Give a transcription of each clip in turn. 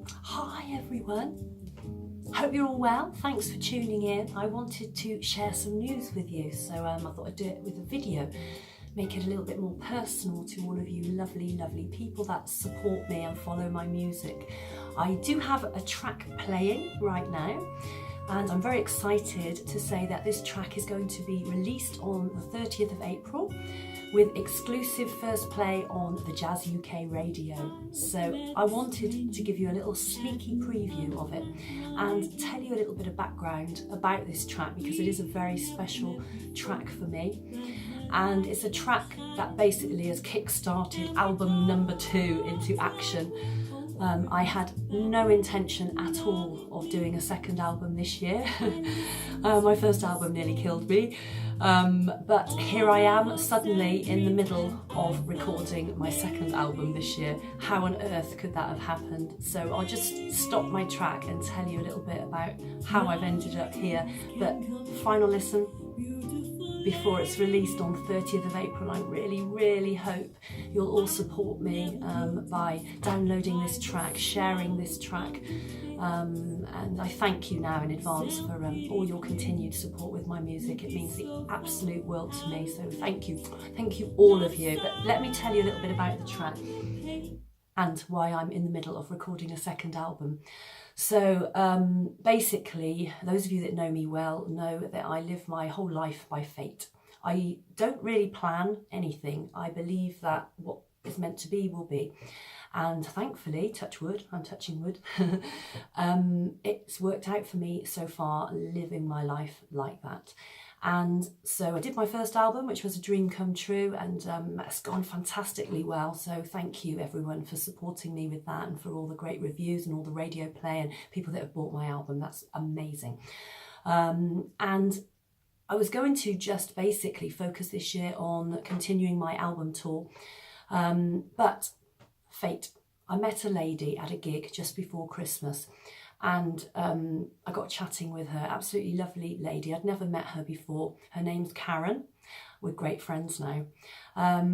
Hi everyone, hope you're all well. Thanks for tuning in. I wanted to share some news with you, so I thought I'd do it with a video, make it a little bit more personal to all of you lovely people that support me and follow my music. I do have a track playing right now, and I'm very excited to say that this track is going to be released on the 30th of April with exclusive first play on the Jazz UK radio. So I wanted to give you a little sneaky preview of it and tell you a little bit of background about this track, because it is a very special track for me. And it's a track that basically has kick-started album number 2 into action. I had no intention at all of doing a second album this year. My first album nearly killed me. But here I am suddenly in the middle of recording my second album this year. How on earth could that have happened? So I'll just stop my track and tell you a little bit about how I've ended up here. But final listen before it's released on 30th of April. I really hope you'll all support me by downloading this track, sharing this track, and I thank you now in advance for all your continued support with my music. It means the absolute world to me, so thank you all of you. But let me tell you a little bit about the track and why I'm in the middle of recording a second album. So basically, those of you that know me well know that I live my whole life by fate. I don't really plan anything. I believe that what is meant to be will be. And thankfully, touch wood, I'm touching wood, it's worked out for me so far, living my life like that. And so I did my first album, which was a dream come true, and it's gone fantastically well. So thank you everyone for supporting me with that, and for all the great reviews and all the radio play and people that have bought my album. That's amazing. And I was going to just basically focus this year on continuing my album tour. But fate, I met a lady at a gig just before Christmas, and I got chatting with her. Absolutely lovely lady. I'd never met her before. Her name's Karen. We're great friends now.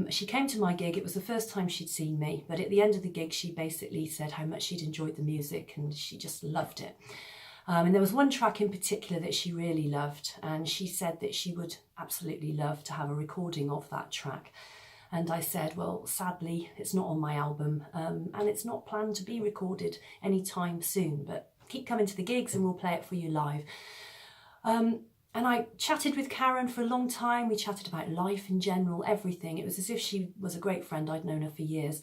She came to my gig. It was the first time she'd seen me, but at the end of the gig she basically said how much she'd enjoyed the music and she just loved it. And there was one track in particular that she really loved, and she said that she would absolutely love to have a recording of that track. And I said, well, sadly, it's not on my album, and it's not planned to be recorded anytime soon, but keep coming to the gigs and we'll play it for you live. And I chatted with Karen for a long time. We chatted about life in general, everything. It was as if she was a great friend. I'd known her for years.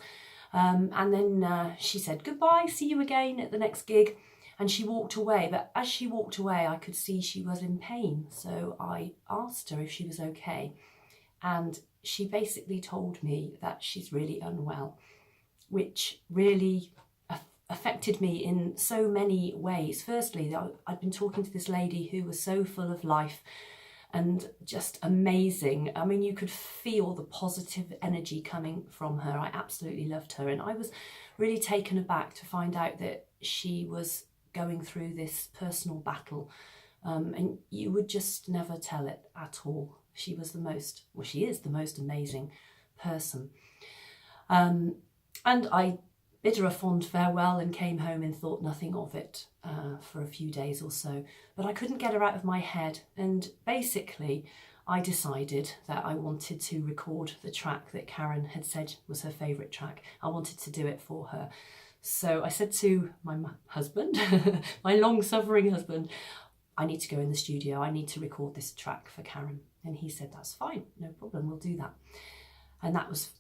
And then she said, goodbye, see you again at the next gig. And she walked away. But as she walked away, I could see she was in pain. So I asked her if she was okay. And she basically told me that she's really unwell, which really affected me in so many ways. Firstly, I'd been talking to this lady who was so full of life and just amazing. I mean, you could feel the positive energy coming from her. I absolutely loved her, and I was really taken aback to find out that she was going through this personal battle, and you would just never tell it at all. She was she is the most amazing person. And I bid her a fond farewell and came home and thought nothing of it for a few days or so. But I couldn't get her out of my head, and basically I decided that I wanted to record the track that Karen had said was her favourite track. I wanted to do it for her. So I said to my husband, my long-suffering husband, I need to go in the studio. I need to record this track for Karen. And he said, that's fine, no problem, we'll do that. And that was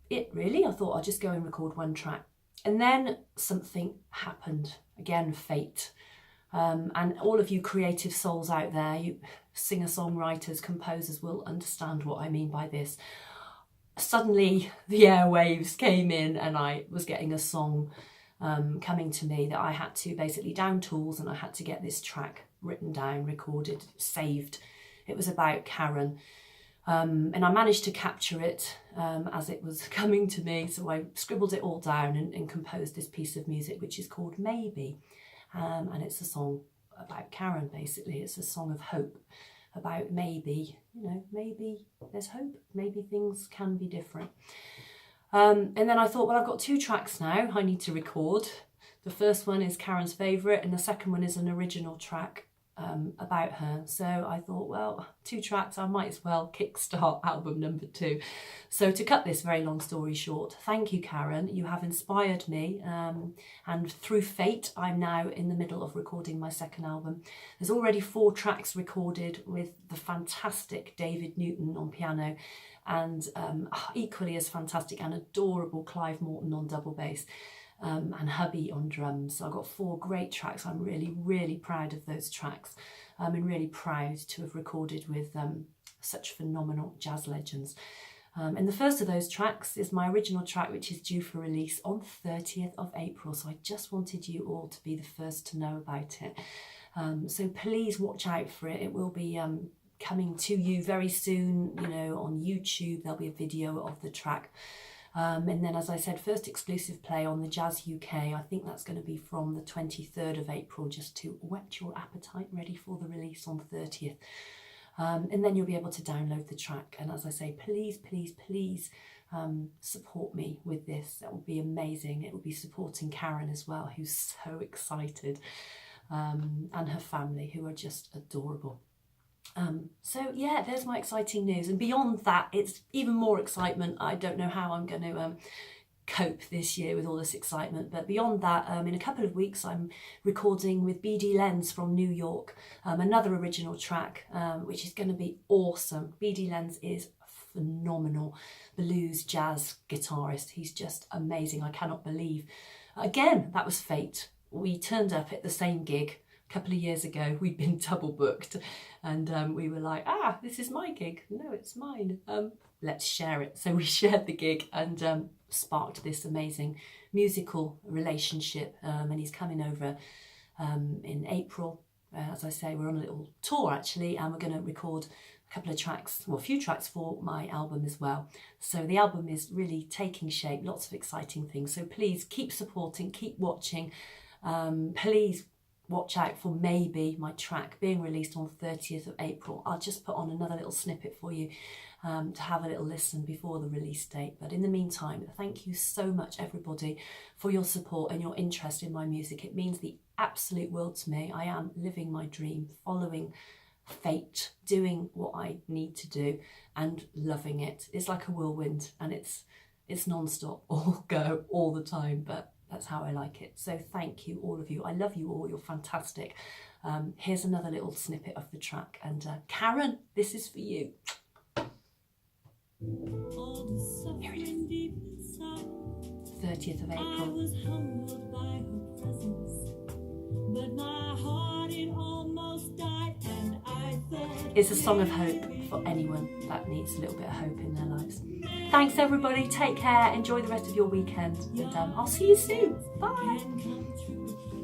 it, really. I thought I'll just go and record one track. And then something happened. Again, fate. And all of you creative souls out there, you singer-songwriters, composers will understand what I mean by this. Suddenly the airwaves came in and I was getting a song coming to me that I had to basically down tools, and I had to get this track written down, recorded, saved. It was about Karen. And I managed to capture it as it was coming to me. So I scribbled it all down and composed this piece of music, which is called Maybe. And it's a song about Karen, basically. It's a song of hope about maybe, maybe there's hope. Maybe things can be different. And then I thought, well, I've got 2 tracks now I need to record. The first one is Karen's favourite, and the second one is an original track about her. So I thought, well, 2 tracks, I might as well kickstart album number 2. So to cut this very long story short, thank you, Karen. You have inspired me, and through fate, I'm now in the middle of recording my second album. There's already 4 tracks recorded with the fantastic David Newton on piano, and equally as fantastic and adorable Clive Morton on double bass. And hubby on drums. So I've got 4 great tracks. I'm really, really proud of those tracks. And really proud to have recorded with such phenomenal jazz legends. And the first of those tracks is my original track, which is due for release on 30th of April. So I just wanted you all to be the first to know about it. So please watch out for it. It will be coming to you very soon. You know, on YouTube, there'll be a video of the track. And then, as I said, first exclusive play on the Jazz UK. I think that's going to be from the 23rd of April, just to whet your appetite, ready for the release on the 30th. And then you'll be able to download the track. And as I say, please, please, please support me with this. That will be amazing. It will be supporting Karen as well, who's so excited, and her family, who are just adorable. So yeah, there's my exciting news, and beyond that, it's even more excitement. I don't know how I'm going to cope this year with all this excitement, but beyond that, in a couple of weeks I'm recording with BD Lenz from New York, another original track, which is going to be awesome. BD Lenz is phenomenal blues jazz guitarist. He's just amazing. I cannot believe, again, that was fate. We turned up at the same gig a couple of years ago. We'd been double booked, and we were like, this is my gig. No, it's mine. Let's share it. So we shared the gig, and sparked this amazing musical relationship. And he's coming over in April. As I say, we're on a little tour actually, and we're going to record a couple of tracks, well, a few tracks for my album as well. So the album is really taking shape. Lots of exciting things. So please keep supporting, keep watching. Please watch out for maybe my track being released on 30th of April. I'll just put on another little snippet for you to have a little listen before the release date. But in the meantime, thank you so much, everybody, for your support and your interest in my music. It means the absolute world to me. I am living my dream, following fate, doing what I need to do, and loving it. It's like a whirlwind, and it's non-stop, all go, all the time, but that's how I like it. So thank you, all of you. I love you all. You're fantastic. Here's another little snippet of the track. And Karen, this is for you. Here it is. 30th of April. I was humbled by her presence, but my heart, it almost died, and I thought it's a song of hope for anyone that needs a little bit of hope in their lives. Thanks everybody, take care, enjoy the rest of your weekend, and I'll see you soon. Bye.